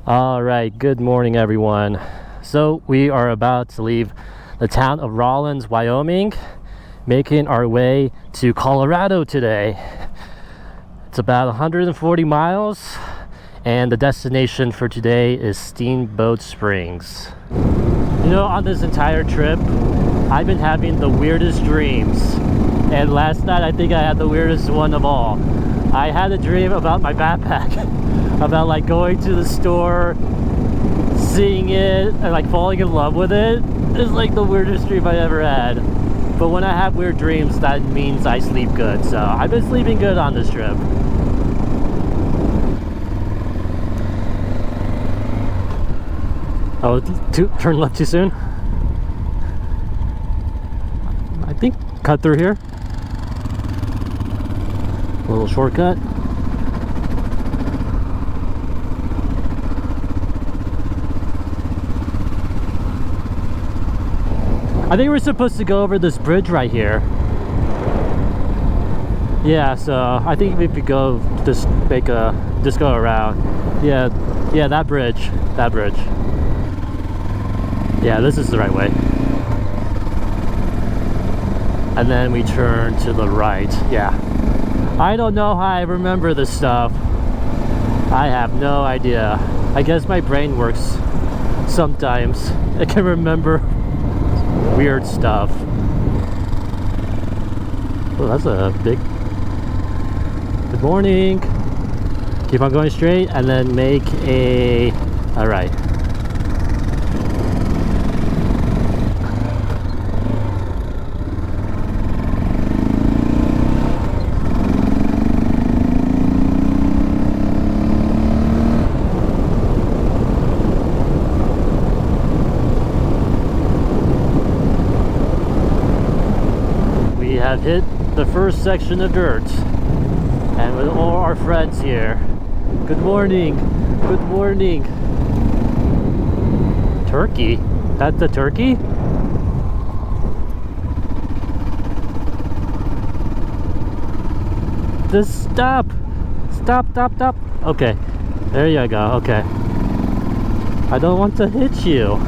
All right, good morning everyone. So we are about to leave the town of Rawlins, Wyoming, making our way to Colorado today. It's about 140 miles and the destination for today is Steamboat Springs. You know, on this entire trip, I've been having the weirdest dreams. And last night, I think I had the weirdest one of all. I had a dream about my backpack, about like going to the store, seeing it, and like falling in love with it. It's like the weirdest dream I ever had. But when I have weird dreams, that means I sleep good. So I've been sleeping good on this trip. Oh, turn left too soon? I think cut through here. A little shortcut. I think we're supposed to go over this bridge right here. Yeah, so I think if we go just go around. Yeah, that bridge. Yeah, this is the right way. And then we turn to the right. Yeah. I don't know how I remember this stuff. I have no idea. I guess my brain works sometimes. It can remember weird stuff. Oh, that's a big... Good morning. Keep on going straight and then make a right. Have hit the first section of dirt and with all our friends here. Good morning. Turkey? That's a turkey? Just stop. Okay, there you go. Okay, I don't want to hit you.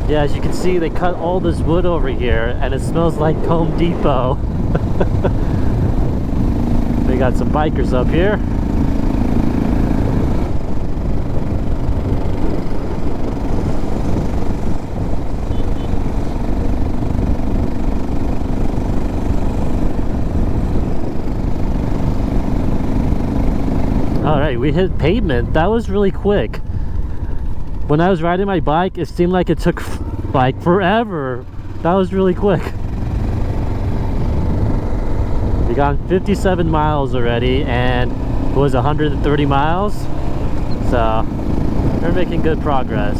Yeah, as you can see, they cut all this wood over here and it smells like Home Depot. They got some bikers up here. All right, we hit pavement. That was really quick. When I was riding my bike, it seemed like it took like forever. That was really quick. We got 57 miles already and it was 130 miles. So we're making good progress.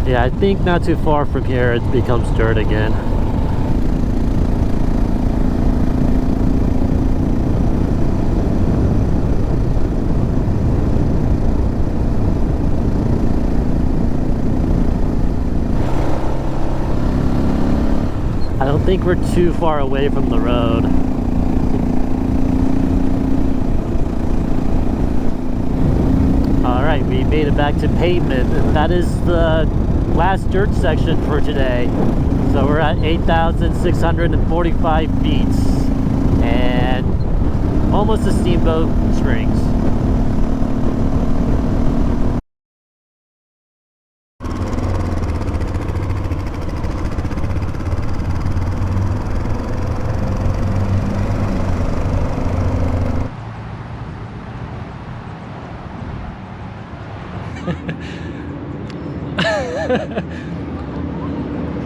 Yeah, I think not too far from here it becomes dirt again. I don't think we're too far away from the road. Alright, we made it back to pavement, and that is the last dirt section for today. So we're at 8,645 feet and almost to Steamboat Springs.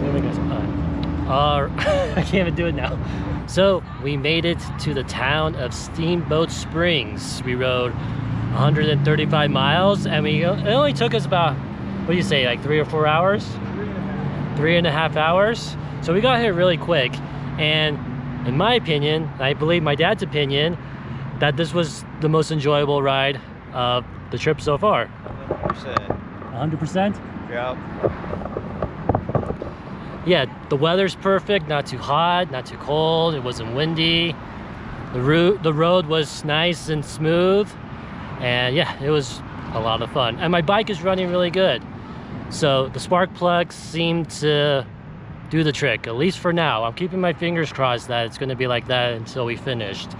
Moving us by. I can't even do it now. So we made it to the town of Steamboat Springs. We rode 135 miles, and it only took us about, what do you say, like 3 or 4 hours? 3.5 hours. So we got here really quick, and in my opinion, I believe my dad's opinion, that this was the most enjoyable ride of the trip so far. 100%? Yep. Yeah, the weather's perfect, not too hot, not too cold, it wasn't windy. The road was nice and smooth, and yeah, it was a lot of fun. And my bike is running really good. So the spark plugs seem to do the trick, at least for now. I'm keeping my fingers crossed that it's going to be like that until we finished.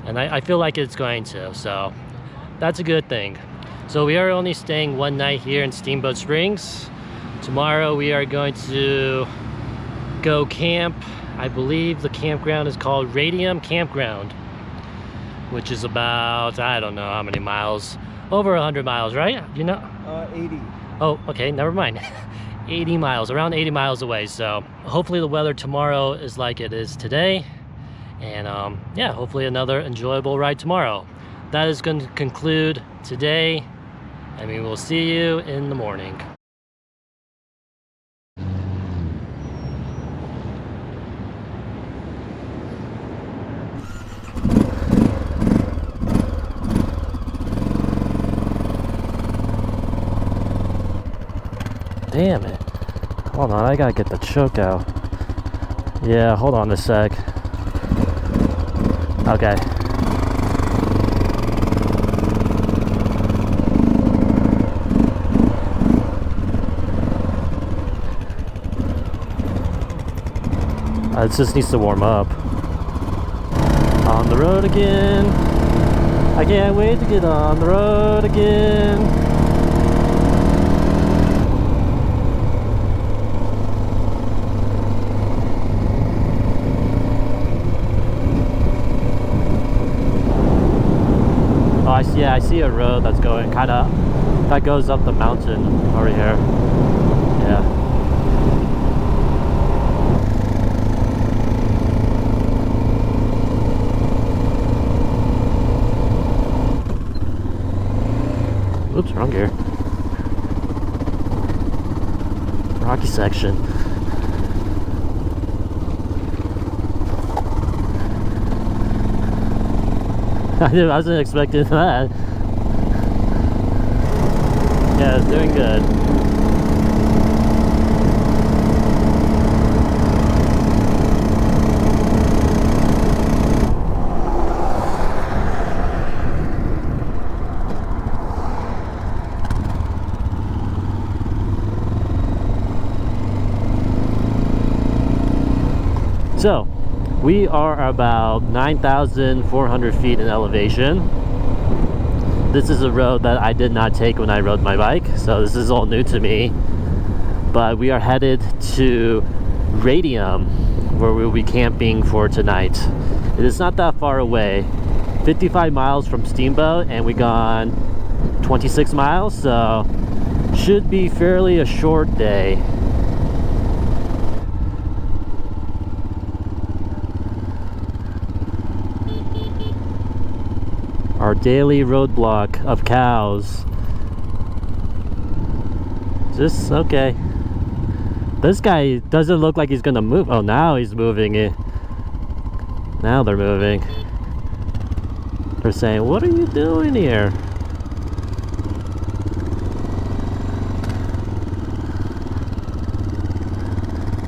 And I feel like it's going to, so that's a good thing. So we are only staying one night here in Steamboat Springs. Tomorrow we are going to go camp. I believe the campground is called Radium Campground, which is about, I don't know how many miles, over 100 miles, right? You know? 80. Oh, okay, never mind. 80 miles, around 80 miles away. So hopefully the weather tomorrow is like it is today. And yeah, hopefully another enjoyable ride tomorrow. That is going to conclude today, and we will see you in the morning. Damn it. Hold on, I gotta get the choke out. Yeah, hold on a sec. Okay. It just needs to warm up. On the road again. I can't wait to get on the road again. I see a road that's going that goes up the mountain over here. Yeah. Oops, wrong gear. Rocky section. I wasn't expecting that. Yeah, it's doing good. So, we are about 9,400 feet in elevation. This is a road that I did not take when I rode my bike, so this is all new to me. But we are headed to Radium, where we'll be camping for tonight. It is not that far away, 55 miles from Steamboat, and we gone 26 miles, so should be fairly a short day. Our daily roadblock of cows. Just okay. This guy doesn't look like he's gonna move. Oh, now he's moving it. Now they're moving. They're saying, "What are you doing here?"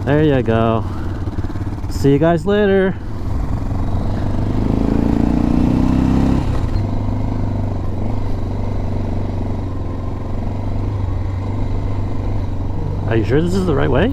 There you go. See you guys later. Are you sure this is the right way?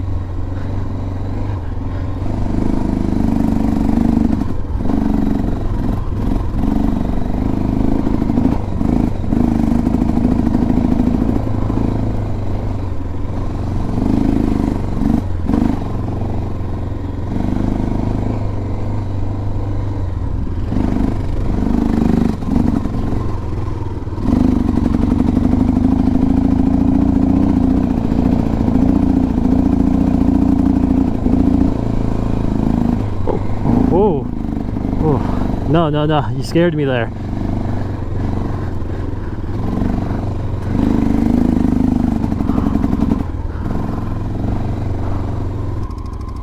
No, no, no, you scared me there.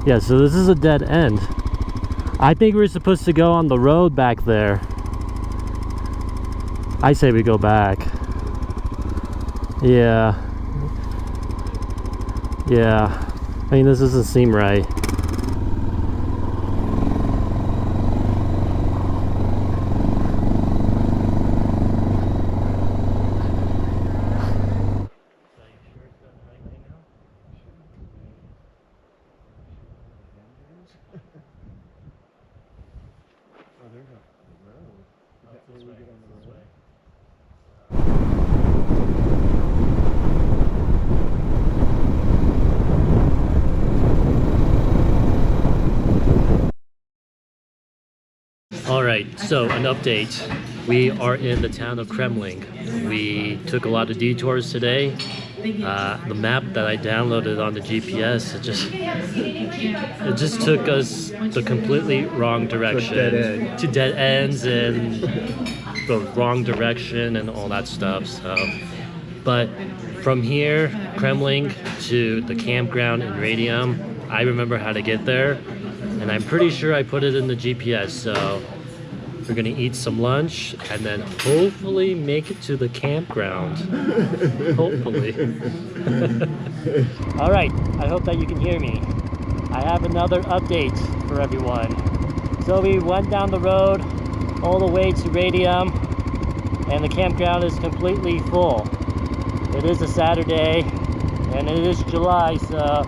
Yeah, so this is a dead end. I think we're supposed to go on the road back there. I say we go back. Yeah. Yeah. I mean, this doesn't seem right. Alright, so an update. We are in the town of Kremling. We took a lot of detours today. The map that I downloaded on the GPS, it just took us the completely wrong direction. To dead ends and the wrong direction and all that stuff. So, but from here, Kremling to the campground in Radium, I remember how to get there. And I'm pretty sure I put it in the GPS, so we're gonna eat some lunch and then hopefully make it to the campground. Hopefully. All right, I hope that you can hear me. I have another update for everyone. So we went down the road all the way to Radium and the campground is completely full. It is a Saturday and it is July, so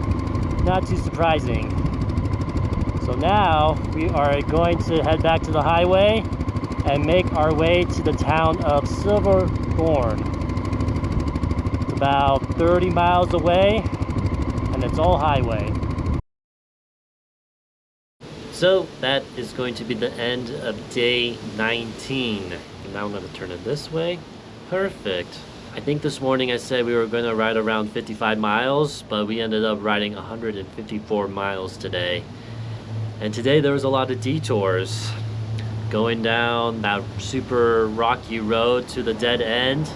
not too surprising. So now we are going to head back to the highway and make our way to the town of Silverthorne. It's about 30 miles away and it's all highway. So that is going to be the end of day 19. And now I'm going to turn it this way. Perfect. I think this morning I said we were going to ride around 55 miles, but we ended up riding 154 miles today. And today there was a lot of detours, going down that super rocky road to the dead end.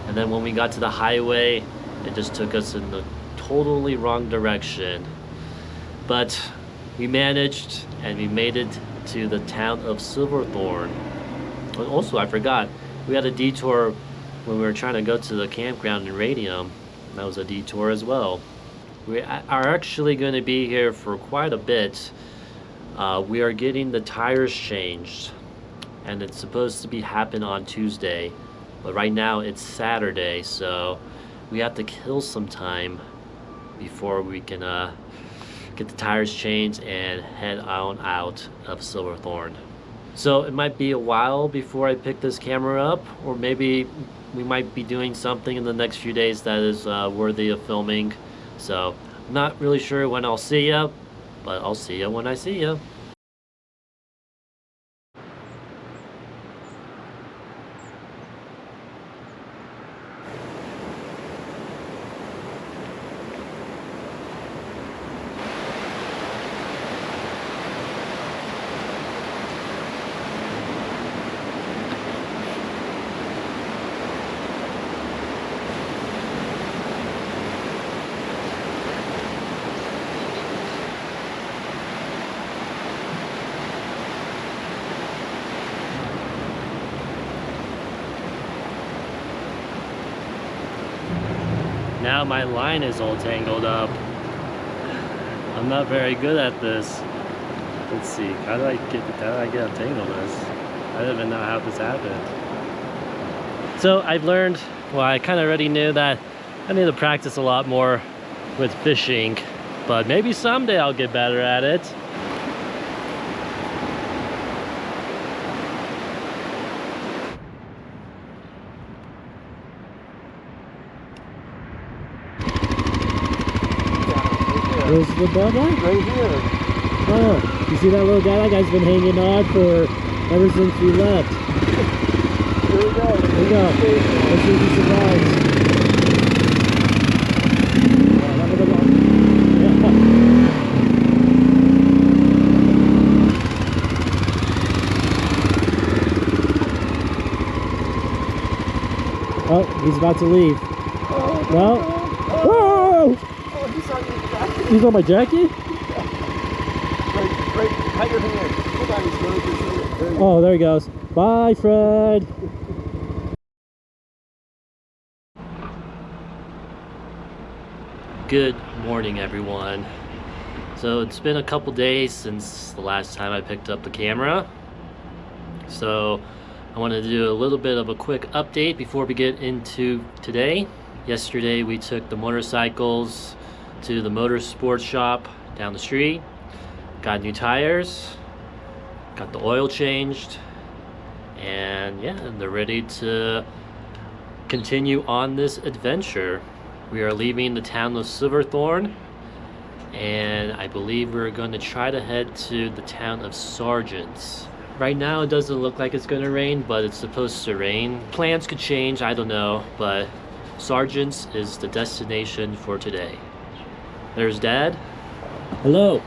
And then when we got to the highway, it just took us in the totally wrong direction. But we managed and we made it to the town of Silverthorne. And also, I forgot, we had a detour when we were trying to go to the campground in Radium. That was a detour as well. We are actually going to be here for quite a bit. We are getting the tires changed and it's supposed to be happen on Tuesday, but right now it's Saturday, so we have to kill some time before we can get the tires changed and head on out of Silverthorne. So it might be a while before I pick this camera up, or maybe we might be doing something in the next few days that is worthy of filming. So I'm not really sure when I'll see ya, but I'll see you when I see you. Now my line is all tangled up. I'm not very good at this. Let's see, how do I get untangled this? I don't even know how this happened. So I've learned, well, I kind of already knew that I need to practice a lot more with fishing, but maybe someday I'll get better at it. Where's the bug at? Right here. Oh, you see that little guy? That guy's been hanging on for ever since we left. Here we go. Here we go. Let's see if he survives. Oh, he's about to leave. Oh, No. oh. Whoa! Oh, he's on your jacket. He's on my jacket? Right, hide your hand. Hold on, he's going to do it. Oh, there he goes. Bye, Fred. Good morning, everyone. So it's been a couple days since the last time I picked up the camera. So I want to do a little bit of a quick update before we get into today. Yesterday we took the motorcycles to the motorsports shop down the street, got new tires, got the oil changed, and yeah, they're ready to continue on this adventure. We are leaving the town of Silverthorne, and I believe we're going to try to head to the town of Sargents. Right now it doesn't look like it's going to rain, but it's supposed to rain. Plans could change, I don't know, but Sargents is the destination for today. There's Dad. Hello.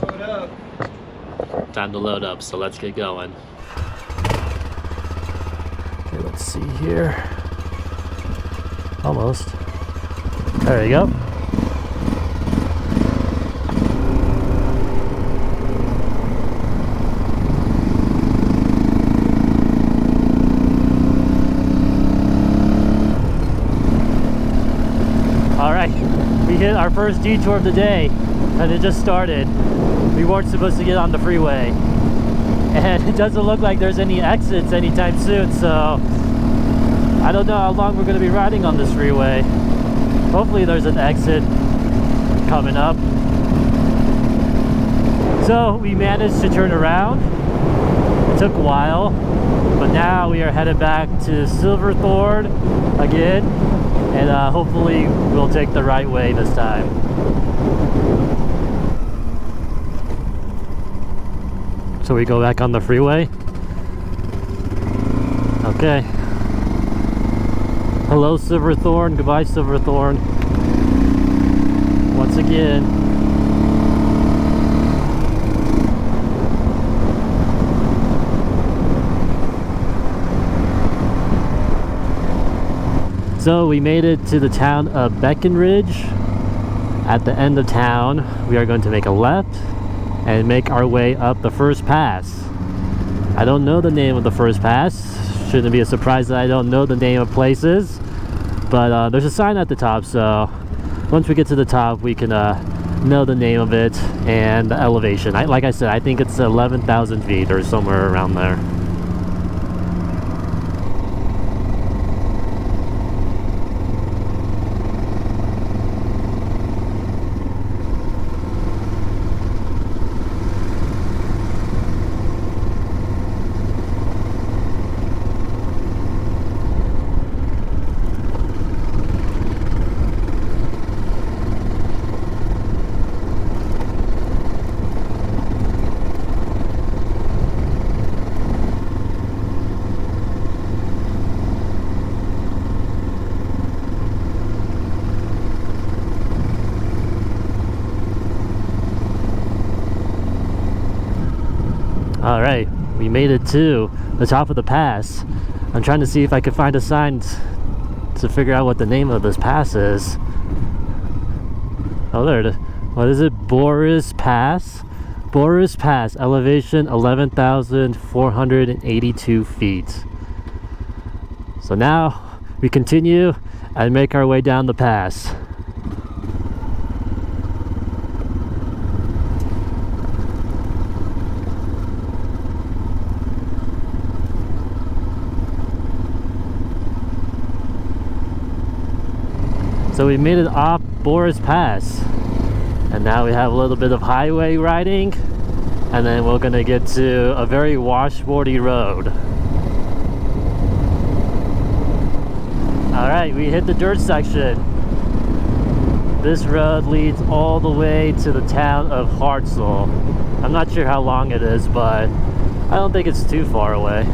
Load up. Time to load up, so let's get going. Okay, let's see here. Almost. There you go. Alright, we hit our first detour of the day, and it just started. We weren't supposed to get on the freeway, and it doesn't look like there's any exits anytime soon, so I don't know how long we're going to be riding on this freeway. Hopefully there's an exit coming up. So we managed to turn around. It took a while, but now we are headed back to Silverthorne again, and hopefully we'll take the right way this time. So we go back on the freeway. Okay. Hello, Silverthorne. Goodbye, Silverthorne. Once again. So we made it to the town of Breckenridge. At the end of town, we are going to make a left and make our way up the first pass. I don't know the name of the first pass. Shouldn't be a surprise that I don't know the name of places, but there's a sign at the top, so once we get to the top we can know the name of it and the elevation. Like I said, I think it's 11,000 feet or somewhere around there. All right, we made it to the top of the pass. I'm trying to see if I can find a sign to figure out what the name of this pass is. Oh, there it is. What is it? Boris Pass? Boris Pass, elevation 11,482 feet. So now we continue and make our way down the pass. So we made it off Boris Pass, and now we have a little bit of highway riding, and then we're gonna get to a very washboardy road. Alright, we hit the dirt section. This road leads all the way to the town of Hartselle. I'm not sure how long it is, but I don't think it's too far away.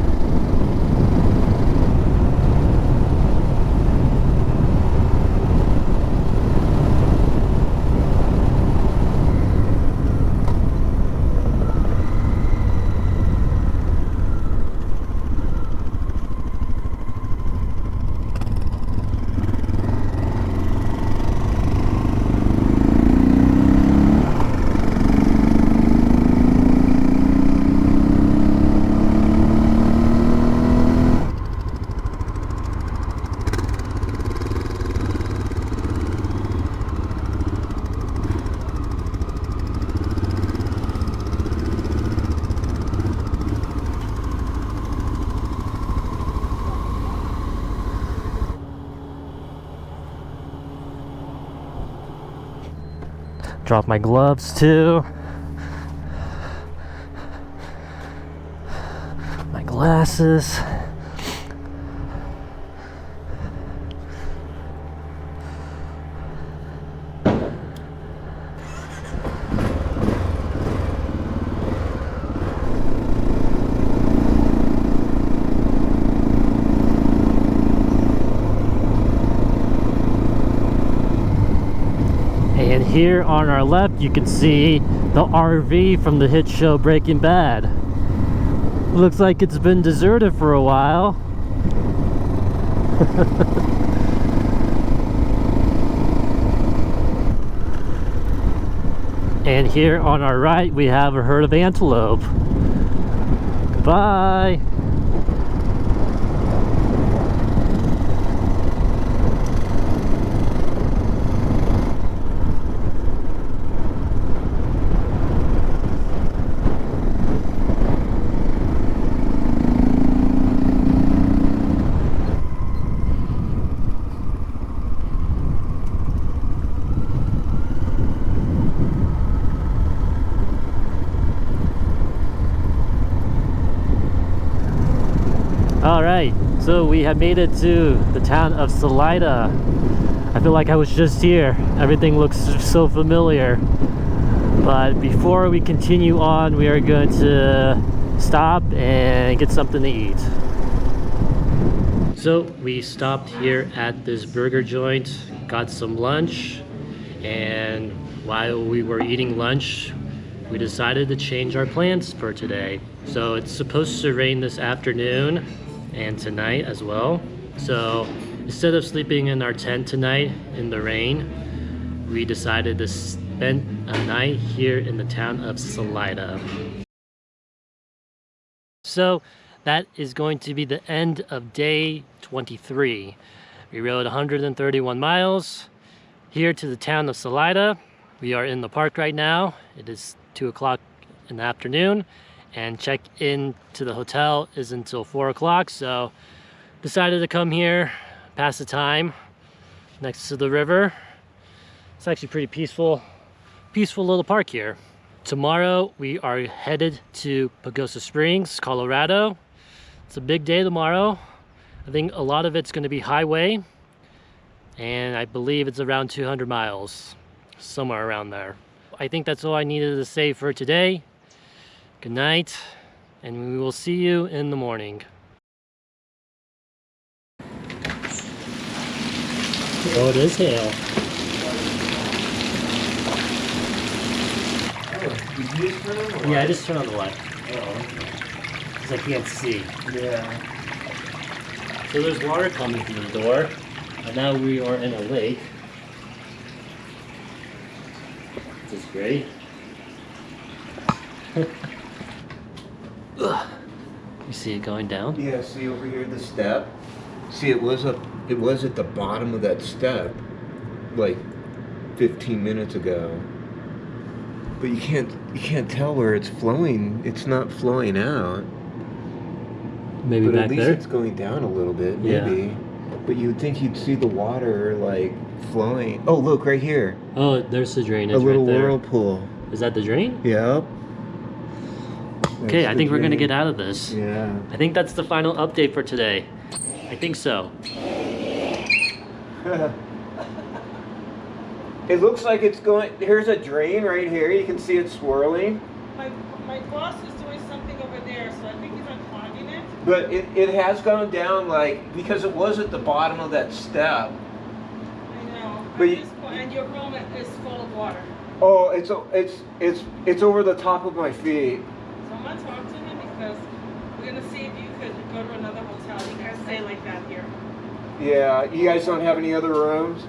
Drop my gloves too. My glasses. And here on our left, you can see the RV from the hit show Breaking Bad. Looks like it's been deserted for a while. And here on our right, we have a herd of antelope. Goodbye. Alright, so we have made it to the town of Salida. I feel like I was just here. Everything looks so familiar. But before we continue on, we are going to stop and get something to eat. So we stopped here at this burger joint, got some lunch, and while we were eating lunch, we decided to change our plans for today. So it's supposed to rain this afternoon and tonight as well. So instead of sleeping in our tent tonight in the rain, we decided to spend a night here in the town of Salida. So that is going to be the end of day 23. We rode 131 miles here to the town of Salida. We are in the park right now. It is 2 o'clock in the afternoon, and check-in to the hotel is until 4 o'clock, so decided to come here, pass the time next to the river. It's actually pretty peaceful little park here. Tomorrow we are headed to Pagosa Springs, Colorado. It's a big day tomorrow. I think a lot of it's going to be highway, and I believe it's around 200 miles, somewhere around there. I think that's all I needed to say for today. Good night, and we will see you in the morning. Oh, it is hail. Did you just turn on the light? Yeah, I just turned on the light Oh, okay. because I can't see. Yeah. So there's water coming through the door, and now we are in a lake. This is great. You see it going down? Yeah, see over here the step? See, it was at the bottom of that step like 15 minutes ago. But you can't tell where it's flowing. It's not flowing out. Maybe But back at least there? it's going down a little bit, maybe. Yeah. But you'd think you'd see the water like flowing. Oh, look right here. Oh, there's the drainage A little right there. whirlpool. Is that the drain? Yep. Okay, That's I the think we're gonna drain. get out of this. Yeah. I think that's the final update for today. I think so. It looks like it's going. Here's a drain right here. You can see it swirling. My boss is doing something over there, so I think he's unclogging it. But it has gone down like because it was at the bottom of that step. I know. But At this point, and your room is full of water. Oh, it's over the top of my feet. So I'm gonna talk to him because we're gonna see if you could go to another hotel. You can't stay like that here. Yeah, you guys don't have any other rooms?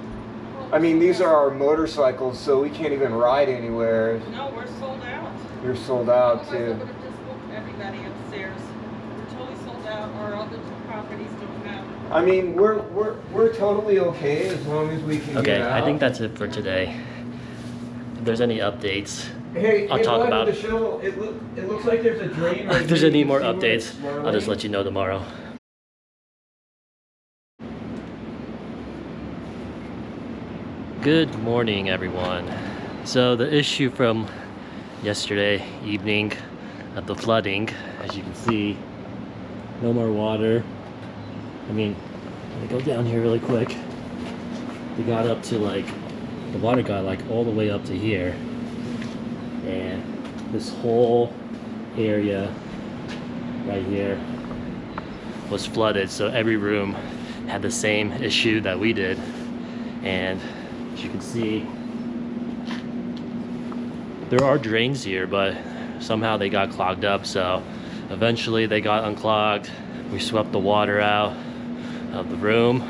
I mean, these are our motorcycles, so we can't even ride anywhere. No, we're sold out. You're sold out Otherwise, I too. would have just booked everybody upstairs. We're totally sold out. Our other two properties don't have. I mean, we're totally okay as long as we can Okay, get out. I think that's it for today. If there's any updates, Hey, I'll talk bud, about the it. shovel. It looks like there's a drain. Right if there's here. any You more can see where it's updates, I'll just swirling. let you know tomorrow. Good morning, everyone. So the issue from yesterday evening of the flooding, as you can see, no more water. I mean, let me go down here really quick. We got up to like, the water got like all the way up to here. And this whole area right here was flooded, so every room had the same issue that we did. And as you can see, there are drains here, but somehow they got clogged up, so eventually they got unclogged. We swept the water out of the room,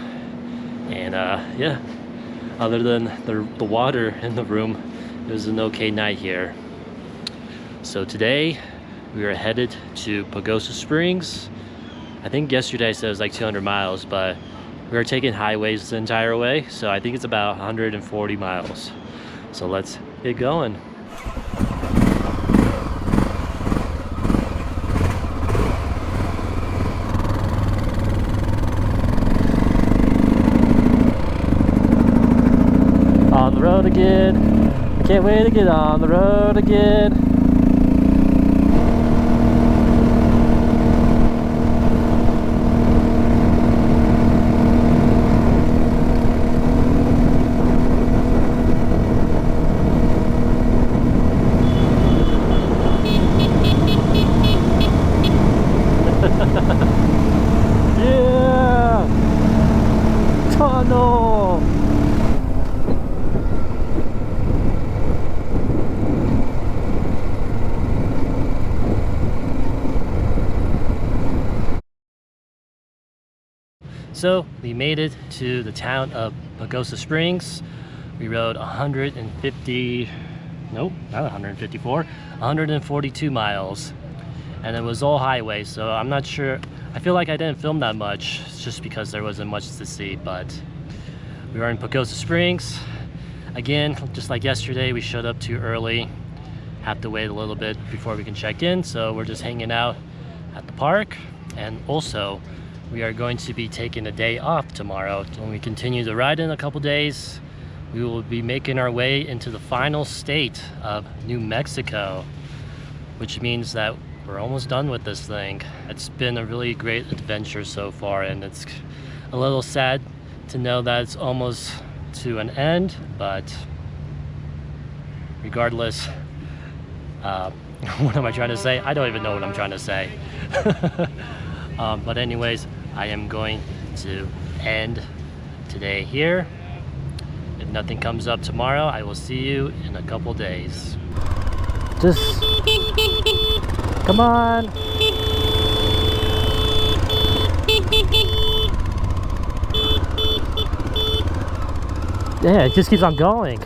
and yeah, other than the water in the room, it was an okay night here. So today we are headed to Pagosa Springs. I think yesterday I said it was like 200 miles, but we are taking highways the entire way, so I think it's about 140 miles. So let's get going. On the road again. I can't wait to get on the road again. Yeah! Tunnel! So we made it to the town of Pagosa Springs. We rode 150, nope, not 154, 142 miles. And it was all highway, so I'm not sure. I feel like I didn't film that much just because there wasn't much to see, but we were in Pagosa Springs. Again, just like yesterday, we showed up too early. Have to wait a little bit before we can check in, so we're just hanging out at the park. And also, we are going to be taking a day off tomorrow. When we continue to ride in a couple days, we will be making our way into the final state of New Mexico, which means that we're almost done with this thing. It's been a really great adventure so far, and it's a little sad to know that it's almost to an end, but regardless, what am I trying to say? I don't even know what I'm trying to say. But anyways, I am going to end today here. If nothing comes up tomorrow, I will see you in a couple days. Just come on. Yeah, it just keeps on going.